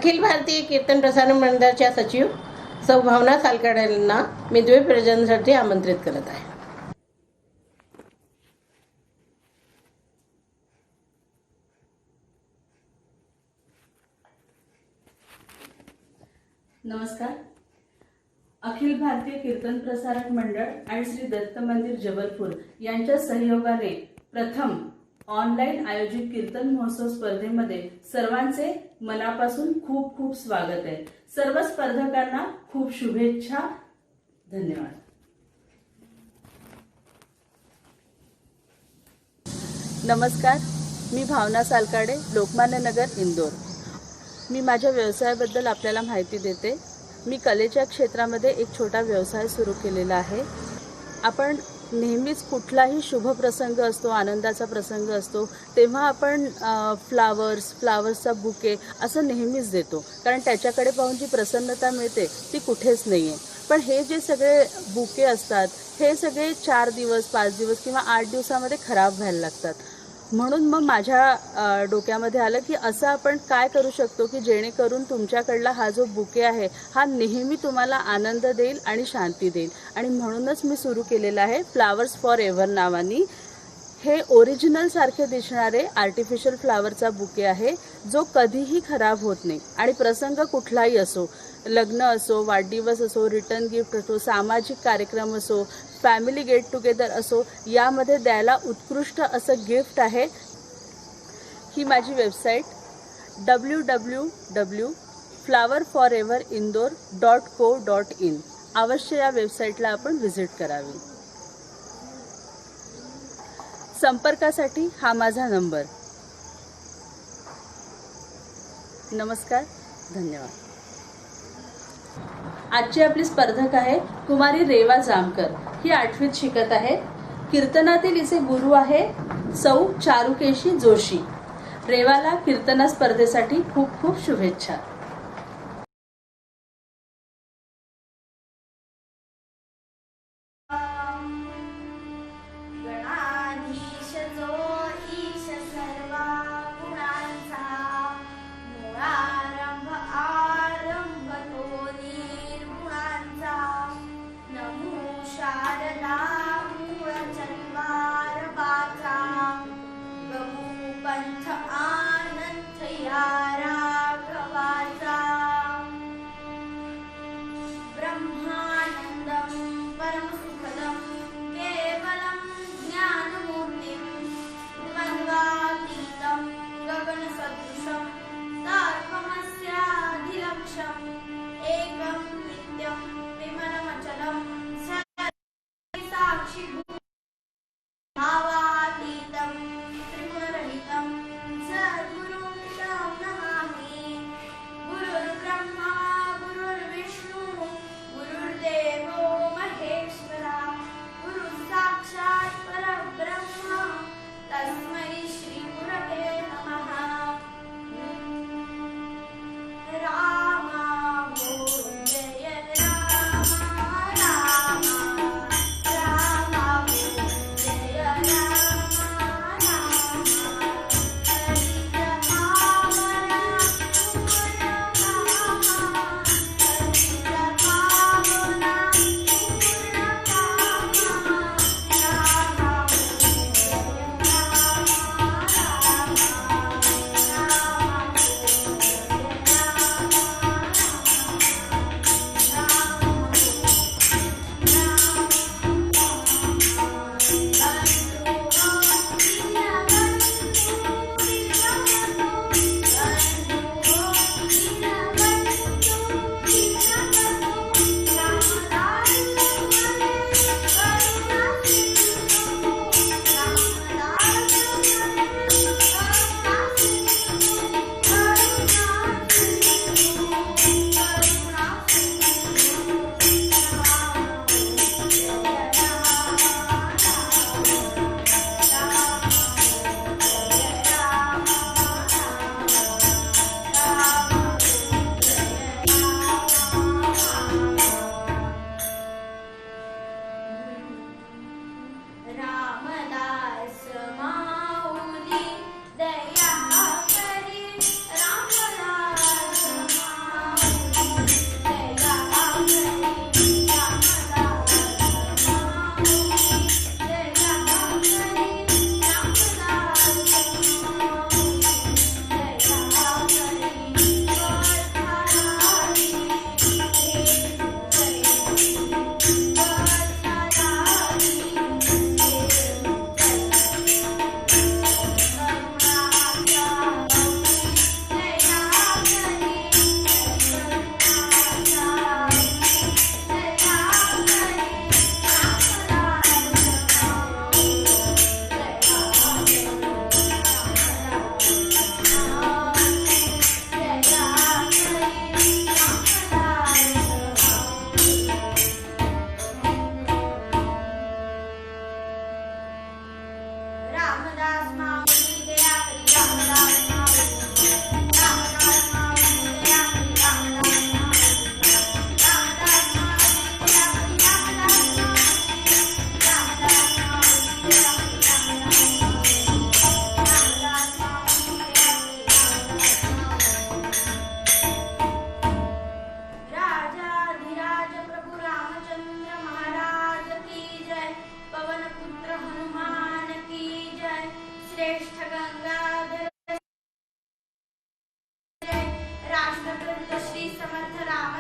अखिल भारतीय कीर्तन प्रसारण मंडळाच्या सचिव सौ भावना सालकाड्यांना मी द्वीप्रयोजनासाठी आमंत्रित करत आहे. नमस्कार. अखिल भारतीय कीर्तन प्रसारक मंडळ आणि श्री दत्त मंदिर जबलपूर यांच्या सहयोगाने प्रथम ऑनलाईन आयोजित कीर्तन महोत्सव स्पर्धेमध्ये सर्वांचे मनापासून खूप खूप स्वागत आहे. सर्व स्पर्धकांना खूप शुभेच्छा. धन्यवाद. नमस्कार, मी भावना सालकाडे, लोकमान्य नगर, इंदोर. मी माझ्या व्यवसायाबद्दल आपल्याला माहिती देते. मी कलेच्या क्षेत्रामध्ये एक छोटा व्यवसाय सुरू केलेला आहे. आपण नेहमीच कुठलाही शुभ प्रसंग असतो, आनंदाचा प्रसंग असतो, तेव्हा आपण फ्लावर्सचा बुके असं नेहमीच देतो, कारण त्याच्याकडे पाहून जी प्रसन्नता मिळते ती कुठेच नाही आहे. पण हे जे सगळे बुके असतात हे सगळे 4 दिवस 5 दिवस किंवा 8 दिवसामध्ये खराब व्हायला लागतात. म्हणून मग माझ्या डोक्यामध्ये आलं की असं आपण काय करू शकतो की जेणेकरून तुमच्याकडला हा जो बुके आहे हा नेहमी तुम्हाला आनंद देईल आणि शांती देईल. आणि म्हणूनच मी सुरू केलेलं आहे फ्लावर्स फॉर एव्हर नावानी. हे ओरिजिनल सारखे दिसणारे आर्टिफिशियल फ्लावरचा बुके आहे, जो कधीही खराब होत नाही. आणि प्रसंग कुठलाही असो, लग्न असो, वाढदिवस असो, रिटर्न गिफ्ट असो, सामाजिक कार्यक्रम असो, फॅमिली गेट टुगेदर असो, यामध्ये द्यायला उत्कृष्ट असं गिफ्ट आहे. ही माझी वेबसाईट www.flowerforeverindoor.co.in. अवश्य या वेबसाईटला आपण व्हिजिट करावी. संपर्कासाठी हा माझा नंबर. नमस्कार, धन्यवाद. आजची आपली स्पर्धक आहे कुमारी रेवा जामकर. ही 8वीत शिकत आहे. कीर्तनातील हिचे गुरु आहे सौ चारुकेशी जोशी. रेवाला कीर्तना स्पर्धेसाठी खूप खूप शुभेच्छा.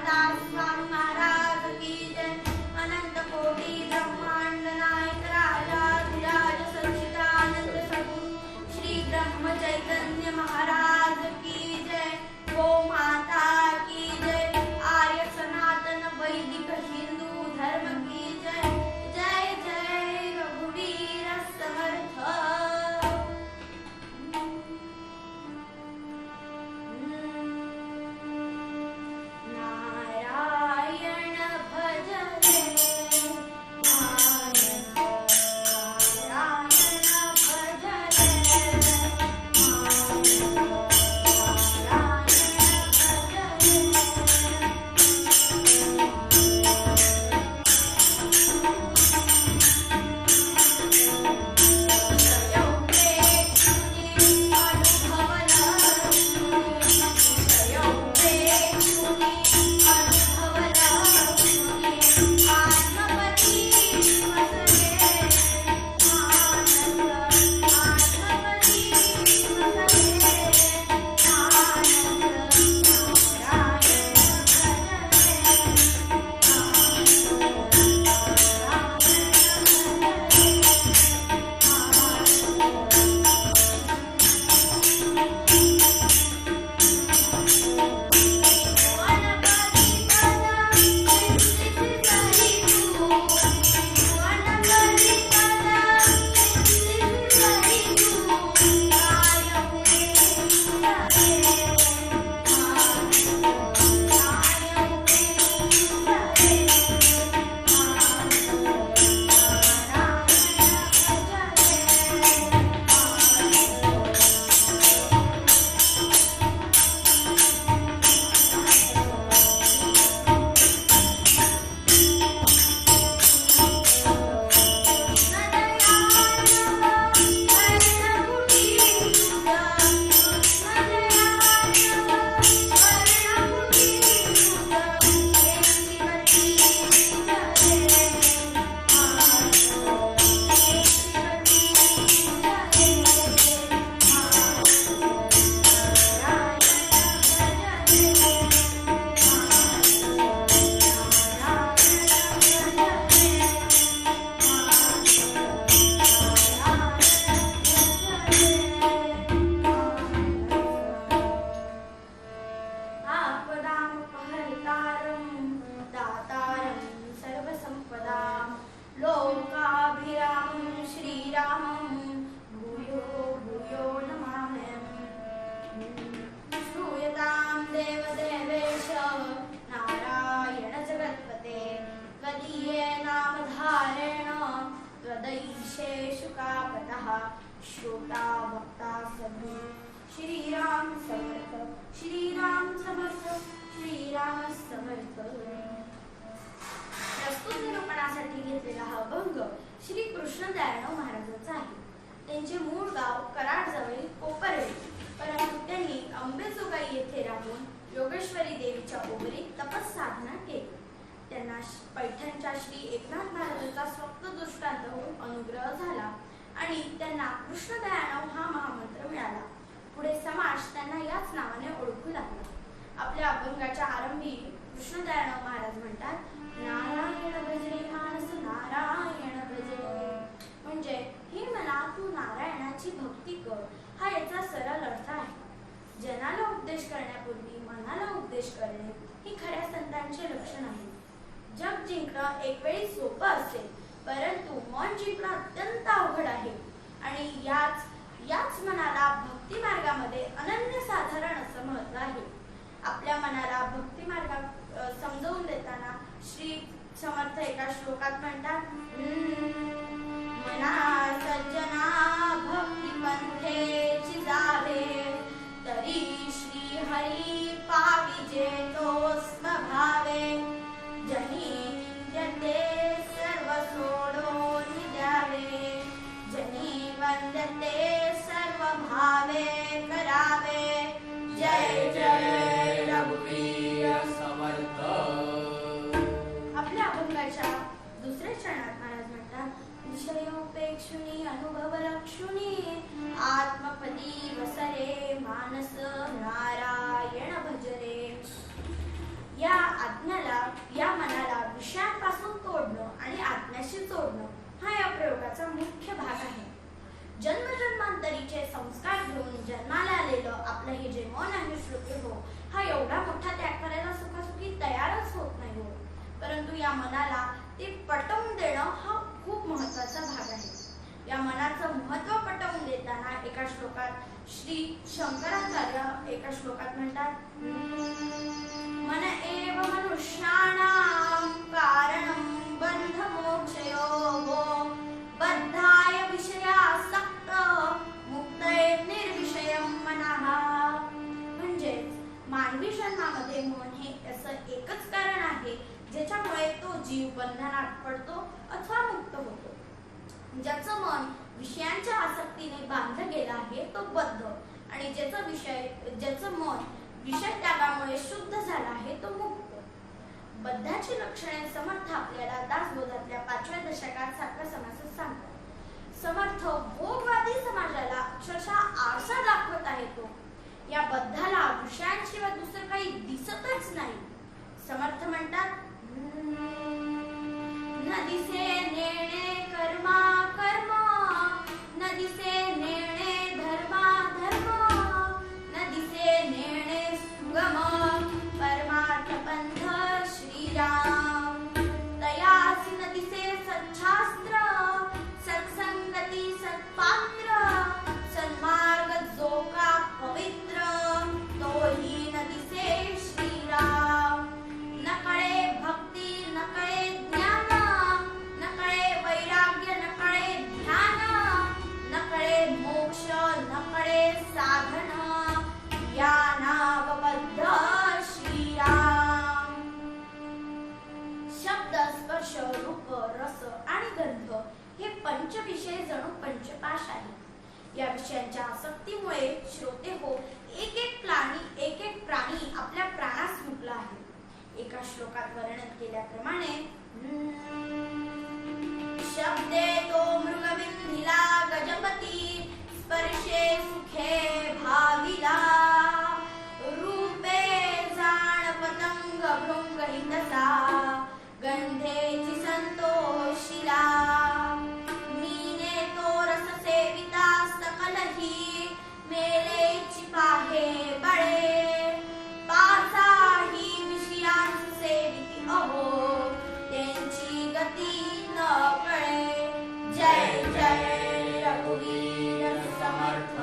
रामदास स्वामी महाराज की जय. अनंत कोटी ब्रह्मांड नायक राजाधिराज सच्चिदानंद सद्गुरु श्री ब्रह्म चैतन्य महाराज की जय. गो माता की जय. आर्य सनातन वैदिक हिंदू धर्म की जय. जय जय रघुवीर समर्थ. नारायण भज रे मानस. नारायण भज रे मानस. नारायण श्रोता भक्ता सद्गुरु श्रीराम समर्थ. श्रीराम समर्थ. श्रीराम समर्थ. प्रस्तुत निरूपणासाठी घेतलेला हा अभंग श्री कृष्णदयाळराव महाराजांचा आहे. त्यांचे मूळ गाव कराडजवळील कोपरळे, परंतु त्यांनी अंबेजोगाई येथे राहून योगेश्वरी देवीच्या ओबरीत तपस्साधना केली. त्यांना पैठणच्या श्री एकनाथ महाराजांचा स्वप्न दृष्टांत होऊन अनुग्रह झाला आणि त्यांना कृष्णदयाळराव हा महामंत्र मिळाला. पुढे समाज त्यांना याच नावाने ओळखू लागला. आपल्या अभंगाच्या आरंभी कृष्णदयाळराव महाराज म्हणतात, नारायण भजरे मानस नारायण भजरे. म्हणजे हे मना तू नारायणाची भक्ती कर, हा याचा सरळ अर्थ आहे. जनाला उपदेश करण्यापूर्वी मनाला उपदेश करणे ही खऱ्या संतांचे लक्षण आहे. जग जिंकणं एक वेळी सोपं असेल, परंतु मन जिंकणं अत्यंत अवघड आहे आणि याच मनाला भक्ती मार्गामध्ये अनन्यसाधारण असं महत्त्व आहे. आपल्या मनाला भक्ती मार्ग समजावून देताना श्री समर्थ एका श्लोकात म्हणतात, मना सज्जना भक्ती पंथेची जावे, तरी श्री हरी पाविजे तो स्वभावे. जनी जते सर्व सोडून द्यावे, जनी वंदते सर्व भावे करावे. जय जय रघुवीर समर्थ. आपल्या अभंगाच्या दुसऱ्या चरणात महाराज म्हणतात, विषयोपेक्षुनी अनुभव लक्षुनी, आत्मपदी वसरे मानस नारायण भजरे. या परंतु या मनाला ते पटवून देणं हा खूप महत्त्वाचा भाग आहे. या मनाचं महत्त्व पटवून देताना एका श्लोकात श्री शंकराचार्य एका श्लोकात म्हणतात, मन एव मनुष्याणां कारणं बंध मोक्षयोः बद्धाय विषयासक्त मुक्तये निर्विषयं मनः. म्हणजेच मानवी जन्मामध्ये मन हे असं एकच कारण आहे ज्याच्यामुळे तो जीव बंधनात पडतो अथवा मुक्त होतो. ज्याचं मन विषयांच्या आसक्तीने बांधलं गेलं आहे तो बद्ध, आणि ज्याचं मन विषय त्यागामुळे शुद्ध झाला आहे तो मुक्त. बद्धाची लक्षणे समर्थ आपल्याला दासबोधातल्या 5व्या दशकात 7व्या समासात सांगतात. समर्थ भोगवादी समाजाला अक्षरशः आरसा दाखवत आहे. तो या बद्धाला विषयांशिवाय दुसरं काही दिसतच नाही. समर्थ म्हणतात, न दिसे नेणे कर्मा कर्म, न दिसे नेणे धर्मा धर्म, न दिसे नेणे सुगम परमार्थ पंथ श्रीराम. तयासी न दिसे सच्छास्त्र सत्संगती सत्पात्र, सन्मार्ग जो का पवित्र तोही न दिसे श्रीराम. न कळे भक्ती न कळे ज्ञान, न कळे वैराग्य न कळे ध्यान, न कळे मोक्ष न कळे साधन, या नावबद्ध श्रीराम. शब्द स्पर्श रूप रस आणि गंध हे पंचविषय जणू पंचपाश आहे. या विषयांच्या आसक्तीमुळे श्रोते हो एक एक प्राणी आपल्या प्राणास मुकला आहे. एका श्लोकात वर्णन केल्याप्रमाणे, शब्दे तो मृगविंधिला गजपती स्पर्शे सुखे भाविला, रूपे जाण पतंग भृंगहितसा गंधेची संतोषिला, मीने तो रस सेविता सकलही मेलेची पाहे बळे, पासाही विषयांची सेविती अहो त्यांची गती न कळे. जय जय रघुवीर समर्थ.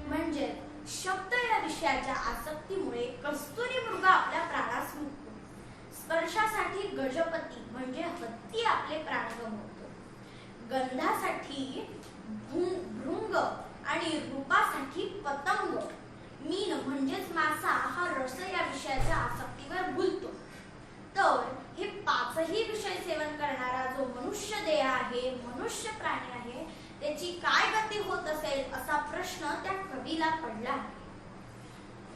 म्हणजे शब्द या विषयाच्या आसक्तीमुळे कस्तुरी मृग आपल्या प्राणास मुकतो. स्पर्शासाठी गजपती म्हणजे हत्ती आपले प्राण गमावतो. गंधासाठी भृंग आणि रूपासाठी पतंग, मीन म्हणजेच मासा हा रस या विषयाच्या आसक्तीवर भुलतो. तर हे पाचही विषय सेवन करणारा जो मनुष्य देह आहे, मनुष्य प्राणी आहे, त्याची काय गती होत असेल असा प्रश्न त्या कवीला पडला.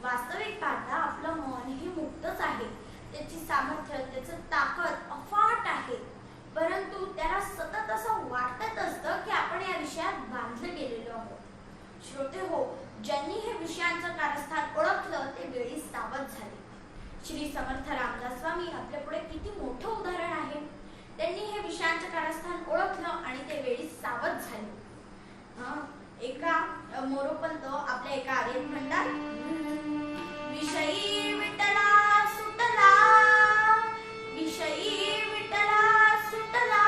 वास्तविक पाहता आपलं मन हे मुक्तच आहे. त्याची सामर्थ्य, त्याचं ताकद अफाट आहे. परंतु त्याला सतत असं वाटत असतं की आपण या विषयात बांधले गेलेलो आहोत. श्रोते हो, ज्यांनी हे विषयांचं कारस्थान ओळखलं ते वेळी सावध झाले. श्री समर्थ रामदास स्वामी आपल्या पुढे किती मोठं उदाहरण आहे. त्यांनी हे विषयांचं कारस्थान ओळखलं आणि ते वेळी सावध झाले. एका मोरोपंत आपल्या एका आर्येत म्हणतात, विषयी विठला सुटला, विषयी विठला सुटला,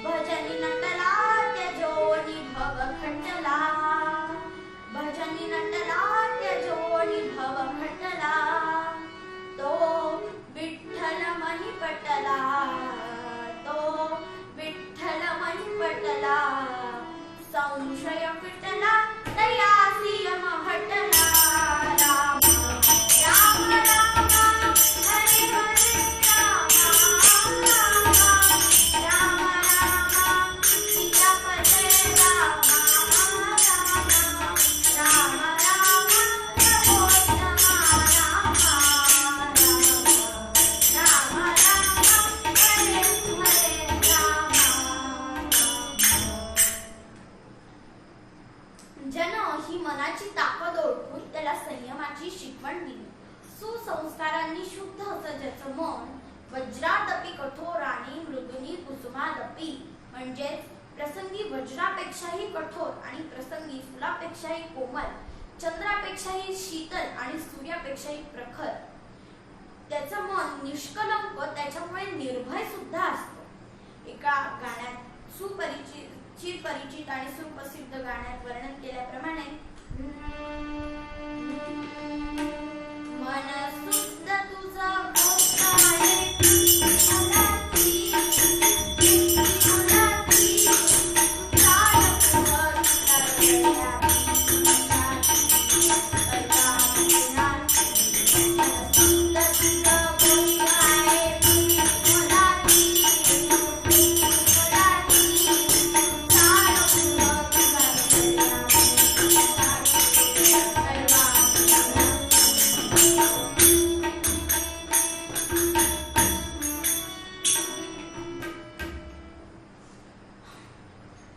भजनी नटला त्यजोनी भव खटला, भजनी नटला त्यजोनी भव खटला, तो विठ्ठल मनी पटला, तो विठ्ठल मनी पटला, संशय पिटला तयासी यम हटला. राम राम राम हरे हरे राम, राम राम सीता पते राम, राम राम रघुनाथ राम, राम राम हरे हरे राम. जन ही मनाची ताकद ओळखून त्याला संयमाची शिकवण दिली. सुसंस्कारांनी शुद्ध असं ज्याचं मन वज्रादपी कठोर आणि मृदुनी कुसुमादपी, म्हणजेच प्रसंगी वज्रापेक्षाही कठोर आणि प्रसंगी फुलापेक्षाही कोमल, चंद्रापेक्षाही शीतल आणि सूर्यापेक्षाही प्रखर, त्याचं मन निष्कलंक, त्याच्यामुळे निर्भय सुद्धा असतं. एका गाण्यात चिरपरिचित आणि सुप्रसिद्ध गाण्यात वर्णन केल्याप्रमाणे मन शुद्ध तुझं भोकाळे, मनाची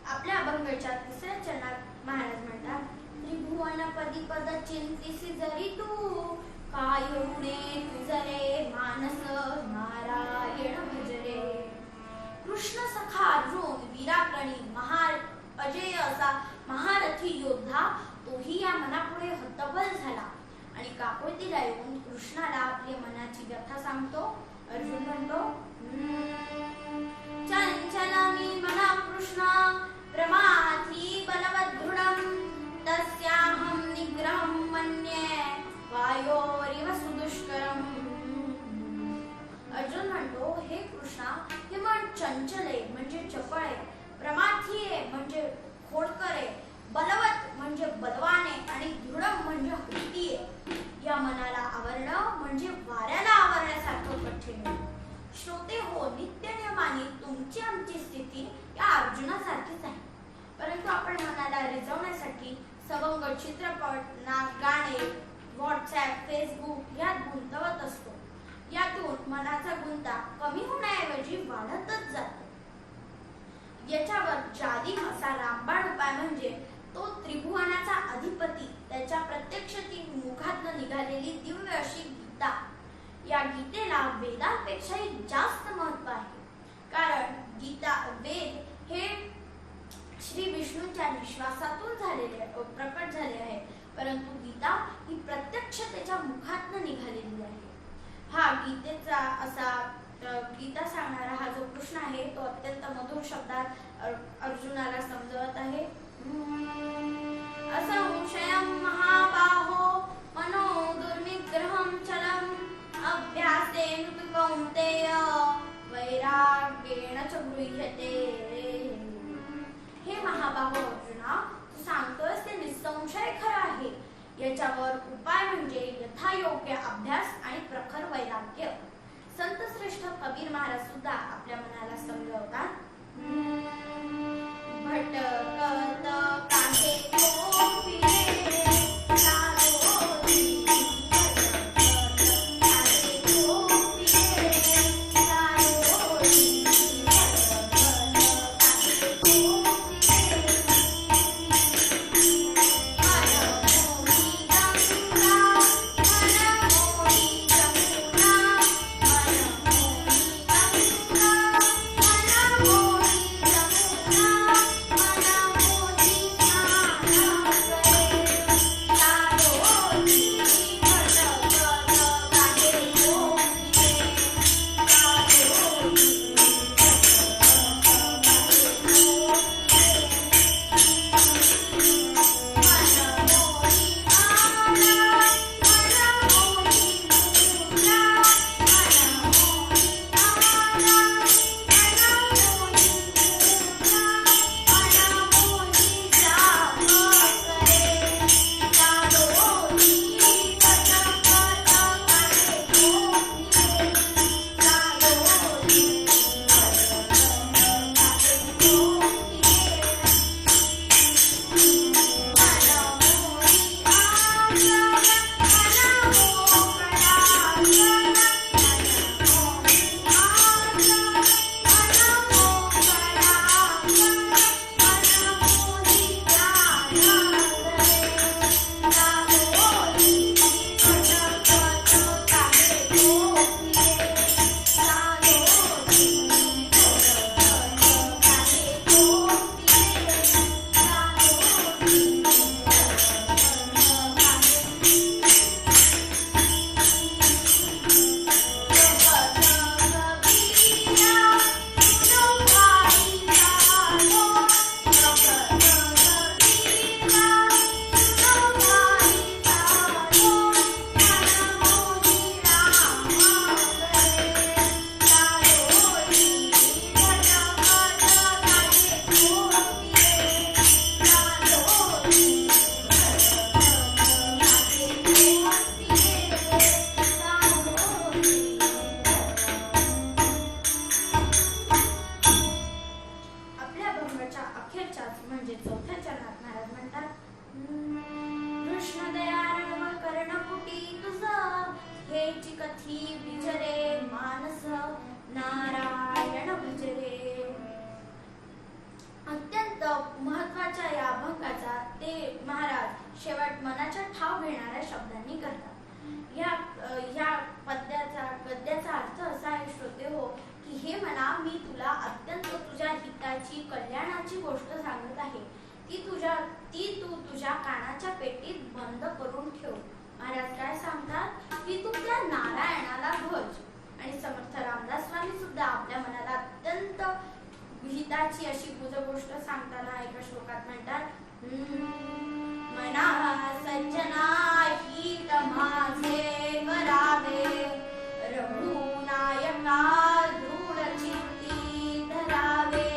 आपल्या अभंगाच्या तिसऱ्या चरणात महाराज म्हणतात, त्रिभुवन पदी पद चिंतिसी जरी तू, काय होणे तुझरे मानस नारायण भजरे. कृष्ण सखा अर्जुन वीरागणी अजय असा महारथी योद्धा तोही या मनापुढे हतबल झाला आणि काकुळतीला येऊन कृष्णाला आपल्या मनाची व्यथा सांगतो. अर्जुन म्हणतो, चंचल मी मना कृष्ण प्रमाथी बलवत् दृढं, तस्याहं निग्रहं मन्ये वायोरिव सुदुष्करम्. अर्जुन म्हणतो, हे कृष्णा, हे मन चंचल आहे म्हणजे चपळ आहे, प्रमाथी आहे म्हणजे खोडकर आहे, बलवत म्हणजे बलवान आहे आणि दृढ म्हणजे हट्टी आहे. या मनाला आवरणं म्हणजे वाऱ्याला आवरण्यासारखं कठीण आहे. श्रोते हो, नित्य नियमाने तुमची आमची स्थिती या अर्जुनासारखीच आहे. परंतु आपण मनाला रिझवण्यासाठी सवंग चित्रपट, गाणे, व्हॉट्सॲप, फेसबुक यात गुंतवत असतो. यातून मनाचा गुंता कमी होण्याऐवजी वाढतच जातो. याच्यावर जालिम असा रामबाण उपाय म्हणजे तो त्रिभुवनाचा अधिपती, त्याच्या प्रत्यक्ष ती मुखातनं निघालेली दिव्य अशी गीता. या गीतेला वेदांपेक्षाही जास्त महत्व आहे. कारण वेद हे श्री विष्णूंच्या निश्वासातून प्रकट झाले आहे, परंतु गीता ही प्रत्यक्ष त्याच्या मुखातनं निघालेली आहे. हा गीता सांगणारा हा जो कृष्ण आहे तो अत्यंत मधुर शब्दात अर्जुनाला समजवत आहे. असंशयं महाबाहो मनो दुर्निग्रहं चलम्, अभ्यासेन तु कौन्तेय वैराग्येण च गृह्यते. हे महाबाहो अर्जुना, तू सांगतोयस ते निसंशय खरं आहे. याच्यावर उपाय म्हणजे यथायोग्य अभ्यास आणि प्रखर वैराग्य. संत श्रेष्ठ कबीर महाराज सुद्धा आपल्या मनाला समजवतात. भटकत काहे कोपिले, सारोरी भटकत काहे कोपिले, सारोरी भटकत काहे कोपिले. मनमोही गंगा, मनमोही जमुना, मनमोही गंगा, मनमोही कथी विजरे मानस नारायण भजरे. अत्यंत महत्वाच्या या अभंगाचा ते महाराज शेवट मनाच्या ठाव घेणाऱ्या शब्दांनी करतात. या गद्याचा अर्थ असा आहे श्रोते हो, की हे मना मी तुला अत्यंत तुझ्या हिताची कल्याणाची गोष्ट सांगत आहे. ती तू तुझ्या कानाच्या पेटीत बंद करून ठेव. महाराज काय सांगतात की तू त्या नारायणाला भज. आणि समर्थ रामदास स्वामी सुद्धा आपल्या मनाला अत्यंत हिताची अशी गोष्ट सांगताना एका श्लोकात म्हणतात, मना सज्जना हित माझे करावे, रघुनायका दृढ चित्ती धरावे.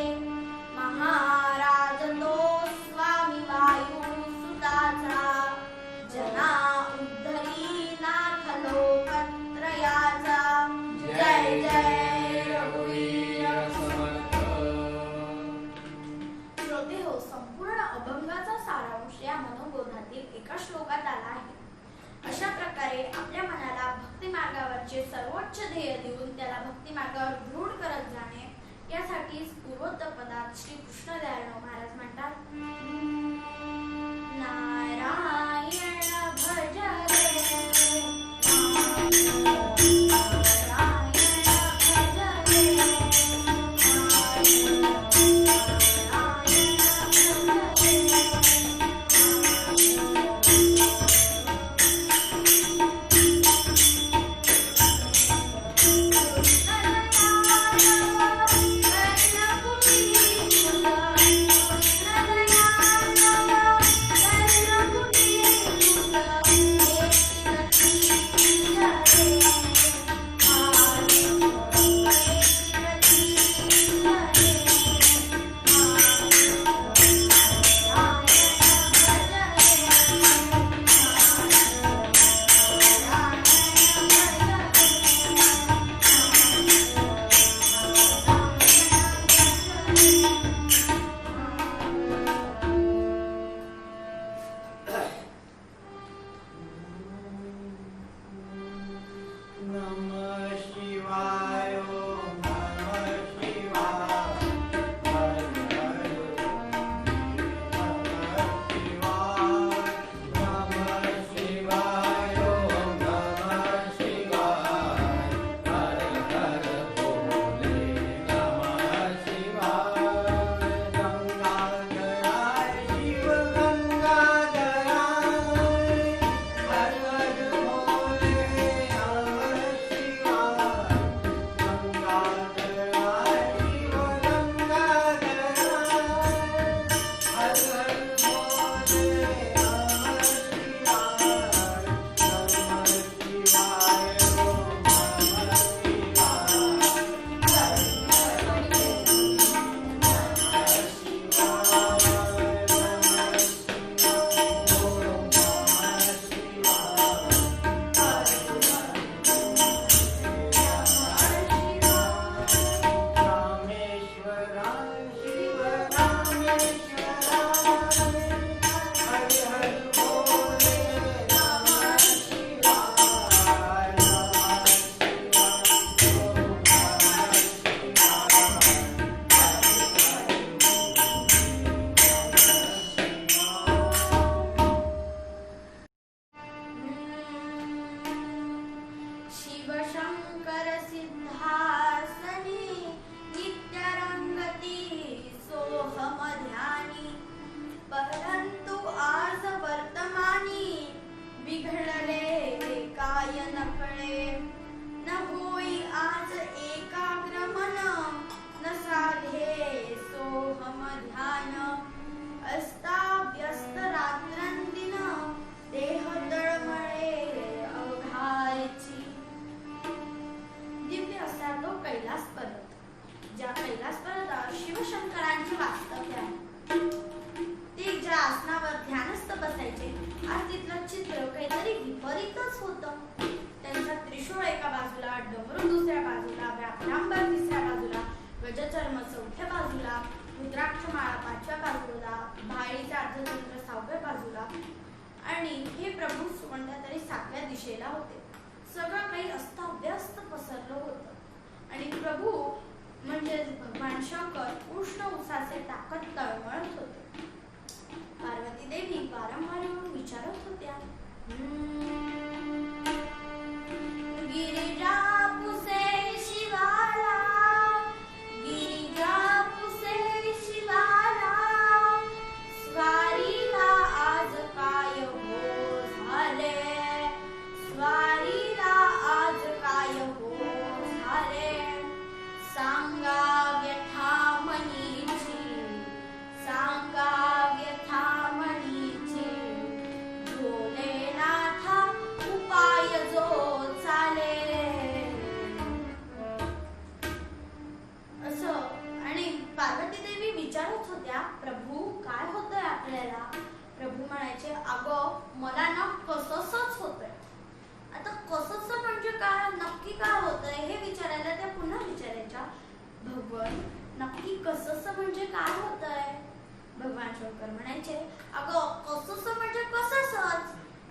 महाराज तो स्वामी वायू सुताचा, जना उद्धरी नाथ लोकत्रयाचा. जय जय रघुवीर समर्थ. श्रोते हो, संपूर्ण अभंगाचा सारांश या मनोबोधातील एका श्लोकात आला आहे. अशा प्रकारे आपल्या मनाला भक्ती मार्गावरचे सर्वोच्च ध्येय देऊन त्याला भक्ती मार्गावर दृढ करत जाणे, यासाठी पूर्वोत्तर पदात श्री कृष्णदयाळराव महाराज म्हणतात, नारायण भज रे, चित्र काहीतरी विपरीत भगवान नक्की कसंसं म्हणजे काय होतंय? भगवान शंकर म्हणायचे, अगं कसंसं म्हणजे कसंसंच.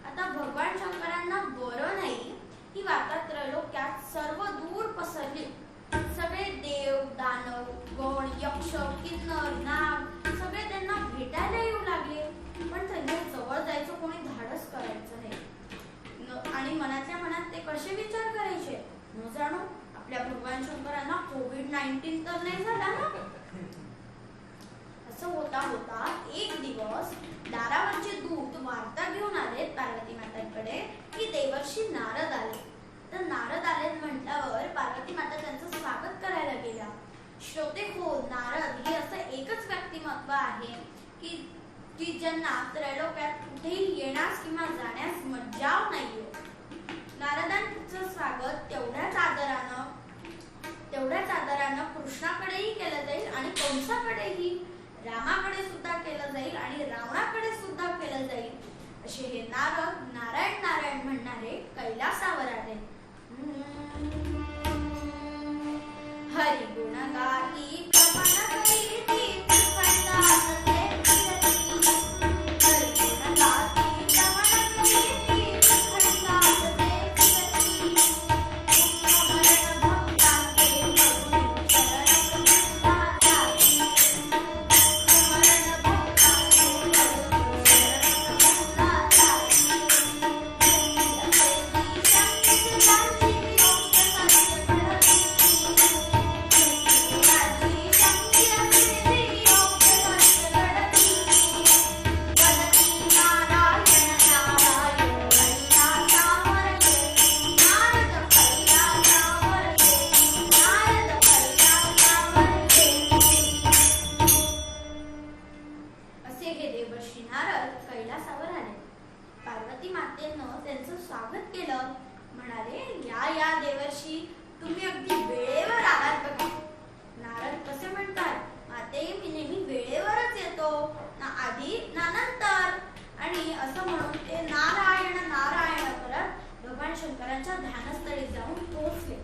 आता भगवान शंकरांना बरं नाही ही वार्ता त्रैलोक्यात सर्व दूर पसरली. सगळे देव, दानव, गण, यक्ष, किन्नर, नाग सगळे त्यांना भेटायला येऊ लागले. पण त्यांच्या जवळ जायचं कोणी धाडस करायचं नाही. आणि मनातल्या मनात ते कसे विचार करायचे, न जाणो आपल्या भगवान शंकरांना कोविड-19 तर नाही झाला ना. असं होता होता एक दिवस दारावरचे दूत वार्ता घेऊन आले पार्वती मातांकडे की देवर्षी नारद आले. तर नारद आले म्हटल्यावर पार्वती माता त्यांचं स्वागत करायला गेल्या. श्रोते हो, नारद हे असं एकच व्यक्तिमत्व आहे की ज्यांना त्रैलोक्यात कुठेही येण्यास किंवा जाण्यास मज्जाव नाहीये. नारदांचं स्वागत तेवढ्याच आदरानं कृष्णाकडेही केलं जाईल आणि कंसाकडेही, रामाकडे सुद्धा केलं जाईल आणि रावणाकडे सुद्धा केलं जाईल. असे हे नारद नारायण नारायण म्हणणारे कैलासावर आले. हरी गुण गाती प्रमाण करीती खंडात ते फिरती. हरी गुण गाती प्रमाण करीती खंडात ते फिरती. मरण भक्तांचे करुणी शरण जाती. मरण भक्तांचे करुणी शरण जाती. असे हे देवर्षी नारद कैलासावर आले. पार्वती मातेनं त्यांचं स्वागत केलं. म्हणाले, या देवर्षी, तुम्ही अगदी वेळेवर आलात बघा. नारद कसे म्हणतात, माते मी नेहमी वेळेवरच येतो, ना आधी ना नंतर. आणि असं म्हणून ते नारायण नारायण करत भगवान शंकरांच्या ध्यानस्थळी जाऊन पोहोचले.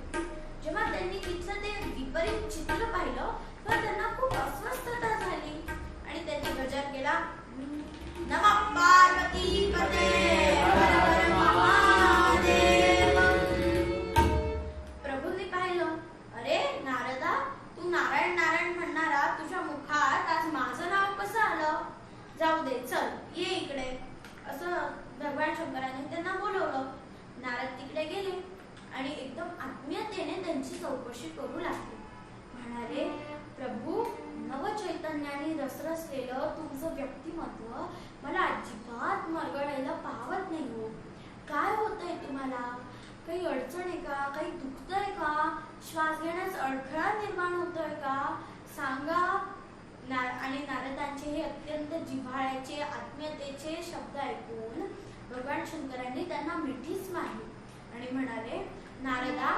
जेव्हा त्यांनी तिथलं ते विपरीत चित्र पाहिलं तर त्यांना खूप अस्वस्थता झाली आणि त्यांनी गजर केला, नमः पार्वती पते हर हर महादेव. प्रभूंनी पाहिलं, अरे नारदा, तू नारायण नारायण म्हणणारा तुझ्या मुखात आज माझं नाव कसं आलं? जाऊ दे, चल ये इकडे. असं भगवान शंकरांनी त्यांना बोलवलं. नारद तिकडे गेले आणि एकदम आत्मीयतेने त्यांची चौकशी करू लागले. म्हणाले, प्रभू, नवचैतन्याने रसरसलेलं तुमचं व्यक्तिमत्व मला अजिबात मरगळायला पाहत नाही हो. काय होतंय तुम्हाला? काही अडचण आहे का? काही दुखतंय का? श्वास घेण्यास अडथळा निर्माण होतोय का? सांगा. आणि नारदांचे हे अत्यंत जिव्हाळ्याचे आत्मीयतेचे शब्द ऐकून भगवान शंकरांनी त्यांना मिठीच मारली आणि म्हणाले, नारदा,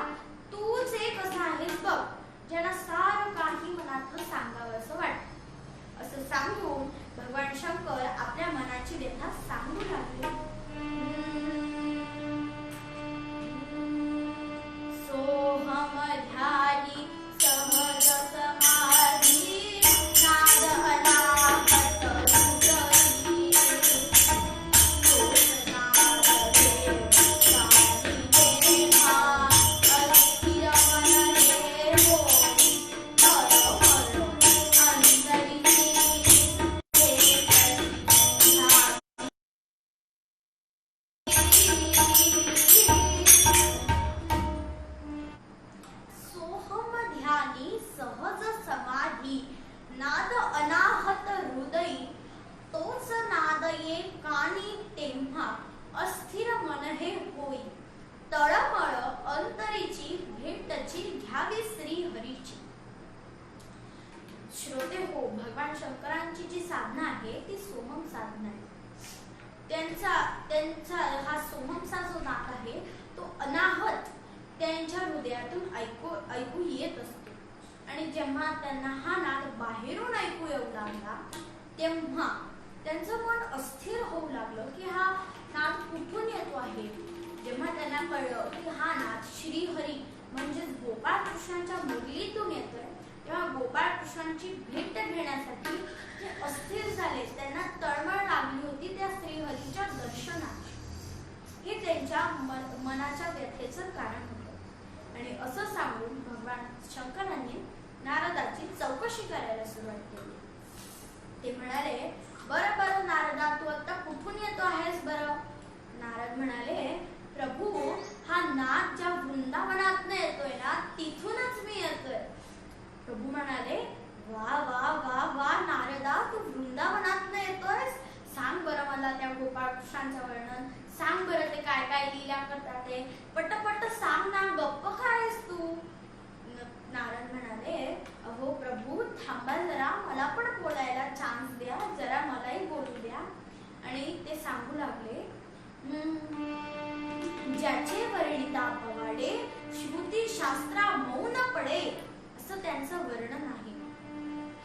तूच एक असा आहेस बघ ज्याला सारं काही मनातलं सांगावं असं वाटतं. असं सांगून भगवान शंकर आपल्या मनाची व्यथा सांगू लागले. सोहम ध्यानी सहज समाधी नाद अनाहत हृदयी. सोमनाद देव साधी देहा अस्थिर मन देवो. सोहम ध्यानी सहज समाधी नाद अनाहत हृदयी. तोच नाद ये कानी तेव्हा अस्थिर मन हे होई. तळमळ अंतरीची भेटची घ्यावी श्री हरीची. श्रोते हो, भगवान शंकरांची जी साधना आहे ती सोहम साधना आहे. त्यांचा हा सोहमचा जो नाद आहे तो अनाहत त्यांच्या हृदयातून ऐकू येत असतो. आणि जेव्हा त्यांना हा नाद बाहेरून ऐकू येऊ लागला तेव्हा त्यांचं मन अस्थिर होऊ लागलं की हा नाद कुठून येतो आहे. जेव्हा त्यांना कळलं की हा नाद श्रीहरी म्हणजेच गोपाळ कृष्णांच्या मुरलीतून येतोय गोपाळकृष्णांची भेट घेण्यासाठी ते अस्थिर झाले. त्यांना तळमळ लागली होती त्या श्रीहरीच्या दर्शनात. हे त्यांच्या मनाच्या व्यथेचं कारण होतं. आणि असं सांगून भगवान शंकरांनी नारदाची चौकशी करायला सुरुवात केली. ते म्हणाले, बरं बरं नारदा, तू आता कुठून येतो आहेस बरं? नारद म्हणाले, प्रभू, हा नाद ज्या वृंदावनात येतोय ना, तिथूनच मी येतोय. प्रभू म्हणाले, वा वा वा वा नारदा, तू वृंदावनात येतोयस? सांग बरं मला त्या गोपाळकृष्णांचं वर्णन. सांग बरं ते काय काय लीला करतात ते. पटपट सांग ना, गप्प काय आहेस तू? नारद म्हणाले, अहो प्रभू, थांबा जरा, मला पण बोलायला चान्स द्या, जरा मलाही बोलू द्या. आणि ते सांगू लागले, ज्याचे वर्णिता पवाडे, श्रुती शास्त्रा मौन पडे, असं त्यांचं वर्णन आहे.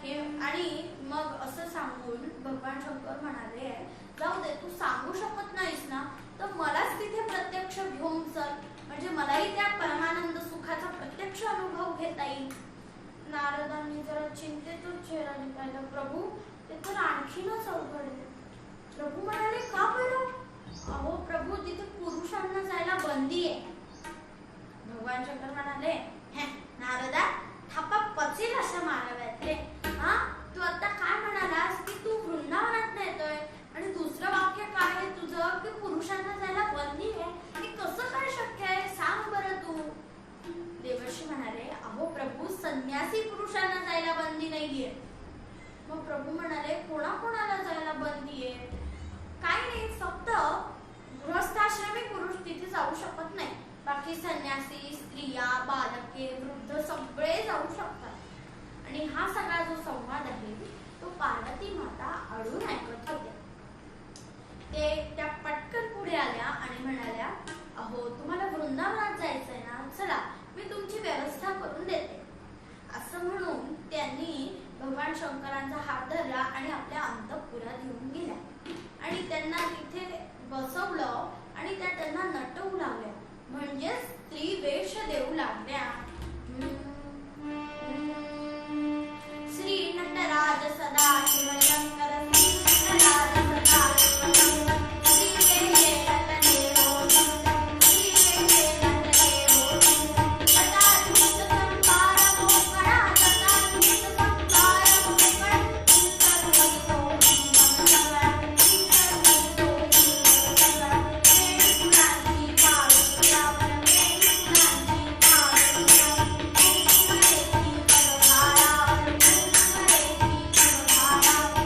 हे आणि मग असं सांगून भगवान शंकर म्हणाले, जाऊ दे, तू सांगू शकत नाहीस ना, तर मलाच तिथे प्रत्यक्ष घेऊन चल, म्हणजे मलाही त्या परमानंद सुखाचा प्रत्यक्ष अनुभव घेता येईल. नारदांनी जरा चिंतेतच चेहरा निघाला. प्रभू, ते तर आणखीनच अवघड आहे. प्रभू म्हणाले, का बरं? अहो प्रभू, तिथे पुरुषांना जायला बंदी आहे. भगवान शंकर म्हणाले, नारदा, थापा पचेल अशा माराव्यात रे. हा, तू आता काय म्हणालास की तू वृंदावनात येतोय, आणि दुसरं वाक्य काय आहे तुझं की पुरुषांना जायला बंदी आहे? हे कसं काय शक्य आहे? सांग बरं तू. देवर्षी म्हणाले, अहो प्रभू, संन्यासी पुरुषांना जायला बंदी नाहीये. मग प्रभू म्हणाले, कोणाकोणाला जायला बंदी आहे? काय नाही, फक्त गृहस्थाश्रमी पुरुष तिथे जाऊ शकत नाही. बाकी संन्यासी, स्त्रिया, बालके, वृद्ध सगळे जाऊ शकतात. आणि हा सगळा जो संवाद आहे तो पार्वती माता अडून ऐकत होत्या. त्या पटकन पुढे आल्या आणि म्हणाल्या, अहो तुम्हाला वृंदावनात जायचंय ना, चला मी तुमची व्यवस्था करून देते. असं म्हणून त्यांनी भगवान शंकरांचा हात धरला आणि आपल्या अंतःपुरात घेऊन गेल्या. आणि त्यांना तिथे बसवलं आणि त्या त्यांना नटवू लागल्या, म्हणजे स्त्री वेश देऊ लागल्या. श्री नटराज सदा शिव शंकर, नटराज सदा शिव शंकर, श्री वेशे नटने हो शंकर, श्री वेशे नटने हो शंकर, जटाधूत संभार मोकळा, जटाधूत संभार मोकळा, शंकर होतो सगळा, शंकर होतो सगळा, वेणुनाची पाळू लावण, वेणुनाची पाळू लावण, कुंकुमेची पदभारावर, कुंकुमेची पदभारावर,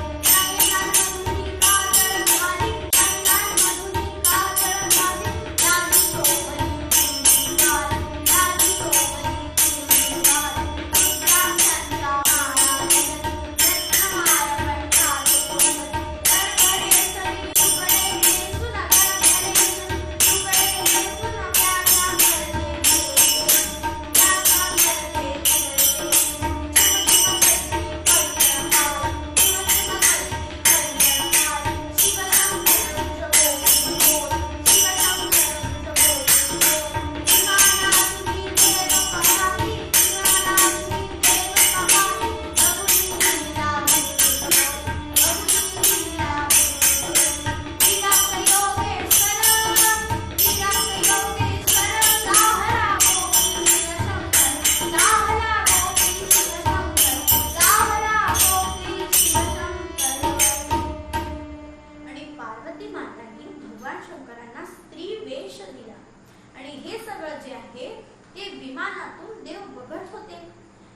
रंगांमधुनी काजळ घाली, रंगांमधुनी काजळ घाली, लाली चोपली कुंडी घाली, लाली चोपली कुंडी घाली, रुद्राक्षांच्या माळा घालत, रत्नमाळ कंठात कोसत, गडगडे सरी तुकडे घेसून गडगडे सरी तुकडे घेसून प्याला करते फिरते, प्याला करते फिरते, झिम झिम करती पैठण घाल, झिम झिम करती पैठण घाल, शिवशंकरांचं बोल बोल, शिवशंकरांचं बोल बोल, दिवाना तुम्ही देव पहावी, दिवाना तुम्ही देव पहावी, प्रभूंनी लीला भेटून, प्रभूंनी लीला भेटून, विराट योगेश्वर, विराट योगेश्वर, गाहला गोपी शिवशंकर, गाहला गोपी शिवशंकर, गाहला गोपी शिवशंकर. आणि पार्वती मातांनी भगवान शंकरांना स्त्री वेश दिला. आणि हे सगळं जे आहे ते विमानातून देव बघत होते.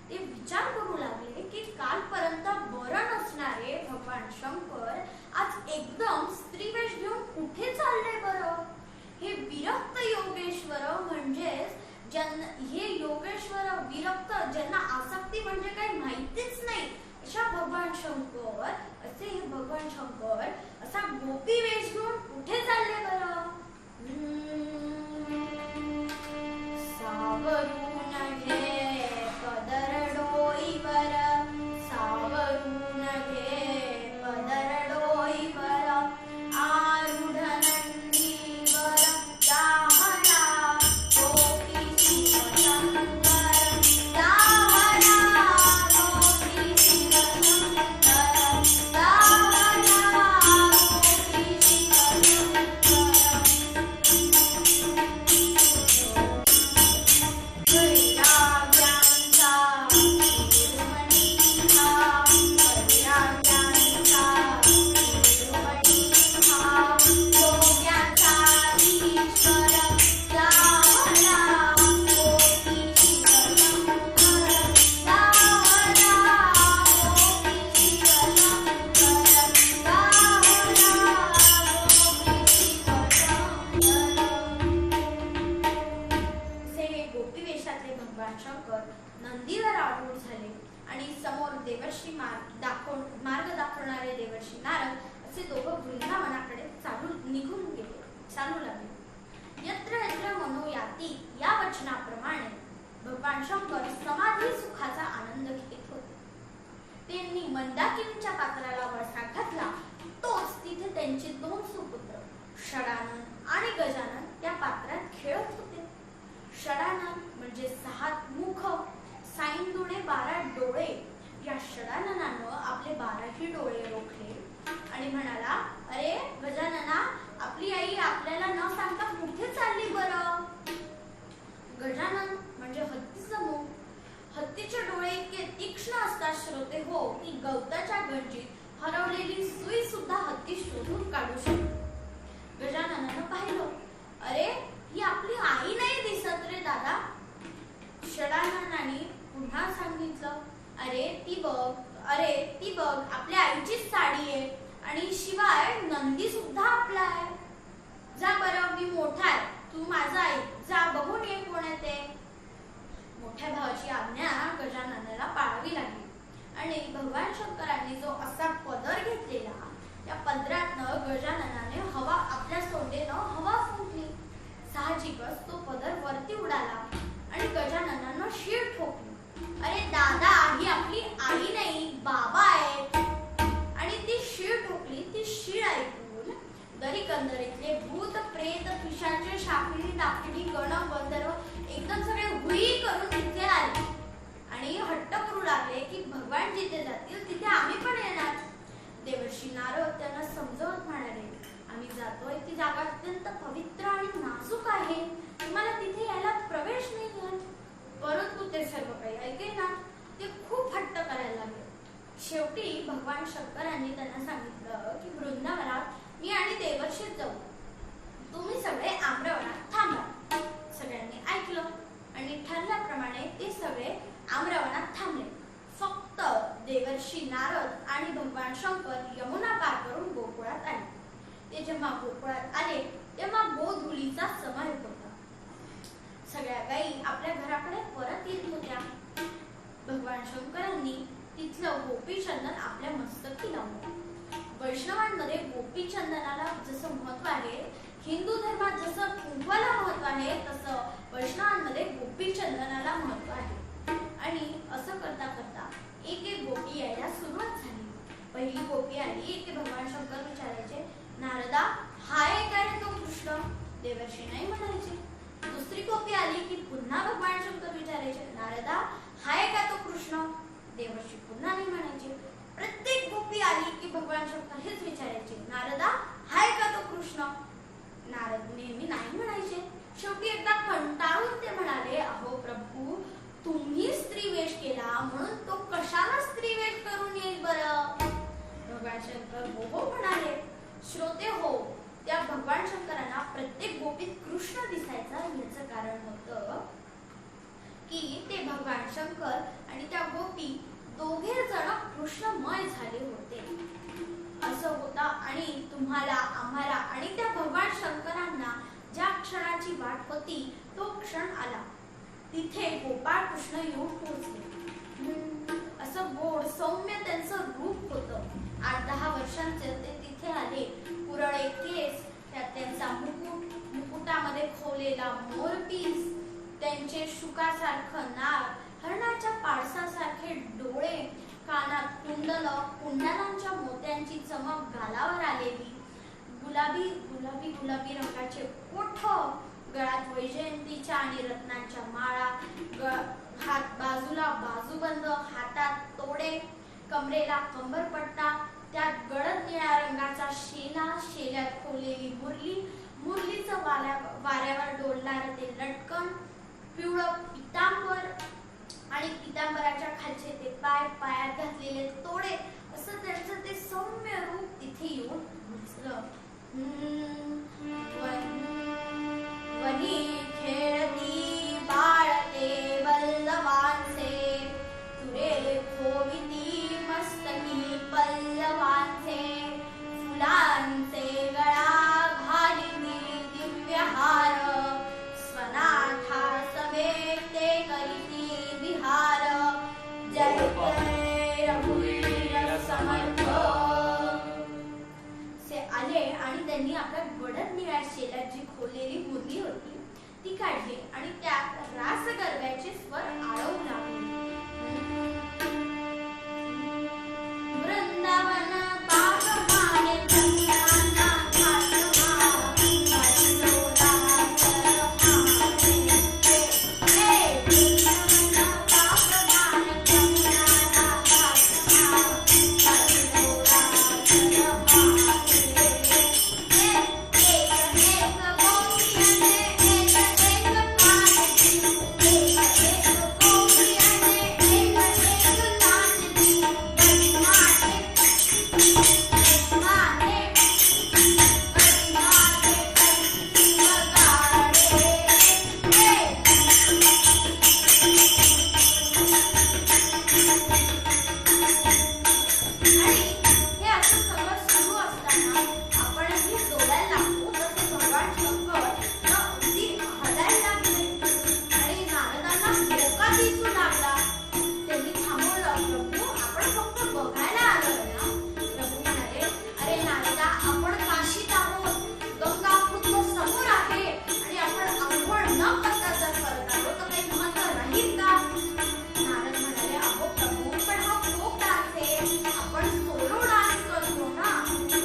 ते विचार करू लागले की कालपर्यंत बरं नसणारे भगवान शंकर आज एकदम स्त्री वेश घेऊन कुठे चालले बरं? हे विरक्त योगेश्वर, म्हणजेच हे योगेश्वर विरक्त, ज्यांना आसक्ती म्हणजे काही माहितीच नाही, अशा भगवान शंकर, असे हे भगवान शंकर असा गोपी वेश घेऊन कुठे चालले बरं? सावरून घे पदर डोईवर, सावरून घे पदर डोईवर, आरूढ नंदीवर गाहला गोपी शिवशंकर, गाहला गोपी गोपी वेशातले भगवान शंकर नंदीवर आरूढ झाले आणि समोर देवर्षी मार्ग दाखवणारे देवर्षी नारद असे दोघं वृंदावनाकडे चालू लागले. यत्र यत्र मनोयाती या वचनाप्रमाणे भगवान शंकर समाधी सुखाचा आनंद घेत होते. त्यांनी मंदाकिनीच्या पात्राला वळसा घातला. तोच तिथे त्यांचे 2 सुपुत्र षडानन आणि गजानन त्या पात्रात खेळत होते. षडानन म्हणजे 6 मुख, साईंदुणे 12 डोळे. या षडाननानं आपले 12ही डोळे रोखले आणि म्हणाला, अरे गजानना, आपली आई आपल्याला न सांगता कुठे चालली बरं? गजानन म्हणजे हत्तीचं मुख. हत्तीचे डोळे इतके तीक्ष्ण असतात श्रोते हो, की गवताच्या गंजीत हरवलेली सुई सुद्धा हत्ती शोधून काढू शकतो. गजाननानं पाहिलं, अरे ही आपली आई नाही दिसत रे दादा. षडाननाने पुन्हा सांगितलं, अरे ती बघ आपल्या आईचीच साडी आहे आणि शिवाय नंदी सुद्धा आपला आहे. जा बरं, मी मोठा आहे, तू माझा आई, जा बघून ये कोण आहे ते. मोठ्या भावाची आज्ञा गजाननाला पाळावी लागली आणि भगवान शंकरांनी जो असा पदर घेतलेला, त्या पदरातनं गजाननाने आपल्या सोंडेनं हवा फुंकली. साहजिकच तो पदर वरती उडाला आणि गजाननानं शीळ ठोकली. अरे दादा, ही आपली आई नाही, बाबा आहे. आणि ती शीळ ठोकली. ती शीळ ऐकून दरीकंदरीतले भूत, प्रेत, पिशाचे, शापिणी, डाकिणी, गण, गंधर्व एकदम सगळे हुई करून तिथे आले आणि हट्ट करू लागले की भगवान जिथे जातील तिथे आम्ही पण येणार. देवर्षी नारद त्यांना समजावत म्हणाले, आम्ही जातोय ती जागा अत्यंत पवित्र आणि नाजूक आहे, तुम्हाला तिथे यायला प्रवेश नाही. परंतु ते सर्व काही ऐकेना. ते खूप हट्ट करायला लागले. शेवटी भगवान शंकरांनी त्यांना सांगितलं की वृंदावनात मी आणि देवर्षी जाऊ, तुम्ही सगळे आम्रवनात थांबा. सगळ्यांनी ऐकलं आणि ठरल्याप्रमाणे ते सगळे आम्रवनात थांबले. फक्त देवर्षी नारद आणि भगवान शंकर यमुना पार करून गोकुळात आले. ते जेव्हा गोकुळात आले तेव्हा गोधुलीचा समय होता. सगळ्या गायी आपल्या घराकडे परत येत होत्या. भगवान शंकरांनी तिथलं गोपीचंदन आपल्या मस्तकी लावलं. वैष्णवांमध्ये गोपीचंदनाला जसं महत्व आहे, हिंदू धर्मात जसं कुंकवाला महत्व आहे, तसं वैष्णवांमध्ये गोपीचंदनाला महत्व आहे. आणि असं करता करता एक एक गोपी यायला सुरुवात झाली. पहिली गोपी आली की भगवान शंकर विचारायचे, नारदा, हा आहे का रे तो कृष्ण? देवर्षी नाही म्हणायचे. दुसरी गोपी आली की पुन्हा भगवान शंकर विचारायचे, नारदा, हा आहे का तो कृष्ण? देवर्षी पुन्हा नाही म्हणायचे. प्रत्येक गोपी आली की भगवान शंकर हेच विचारायचे, नारदा, हा आहे का तो कृष्ण? नारद नेहमी नाही म्हणायचे. शेवटी एकदा कंटाळून ते म्हणाले, अहो प्रभू, तुम्ही स्त्री वेश केला म्हणून तो कशाला स्त्री वेश करून येईल बरं? भगवान शंकर हो म्हणाले. श्रोते हो, त्या भगवान शंकरांना प्रत्येक गोपीत कृष्ण दिसायचा. याचं कारण होतं की ते भगवान शंकर आणि त्या गोपी दोघे जण कृष्णमय झाले होते. असं होतं आणि तुम्हाला, आम्हाला आणि त्या भगवान शंकरांना ज्या क्षणाची वाट होती तो क्षण आला. तिथे गोपाळ कृष्ण येऊन पोहोचले. असं गोड सौम्य त्यांचं रूप होतं. 8-10 वर्षांचे ते तिथे आले. पुरळे केस, त्यात त्यांचा मुकुटामध्ये खोवलेला मोरपीस, त्यांचे शुकासारखं नाक, हरणाच्या पाडसासारखे डोळे, कानात कुंडलांच्या मोत्यांची चमक गालावर आलेली, गुलाबी रंगाचे ओठ, गळ्यात वैजयंतीच्या आणि रत्नांच्या माळा, हात बाजूला बाजूबंद, हातात तोडे, कमरेला कंबरपट्टा, त्यात गडद निळ्या रंगाचा शेल्यात खोवलेली मुरलीचं वाऱ्यावर डोलणारं ते लटकन, पिवळं पितांबर आणि पितांबराच्या खालचे ते पायात घातलेले तोडे, असं त्यांचं ते सौम्य रूप तिथे येऊन पोहोचलं. वनी खेळती बाळते बल्लवांचे, तुरे खोविती मस्तकी पल्लवांचे, फुलांचे गळा घालिनी दिव्यहार, स्वनाथा समेत नारदा दिसू लागला. त्यांनी थांबवलं. प्रभू, आपण फक्त बघायला आलोय ना? प्रभू म्हणाले, अरे नारदा, आपण काशीत आहोत. गंगा खुद्द समोर आहे आणि आपण आंघोळ न करता जर परत आलो तर काही महत्व राहील का? नारद म्हणाले, अहो प्रभू, पण हा फोक डान्स आहे. आपण सोलो डान्स करतो ना.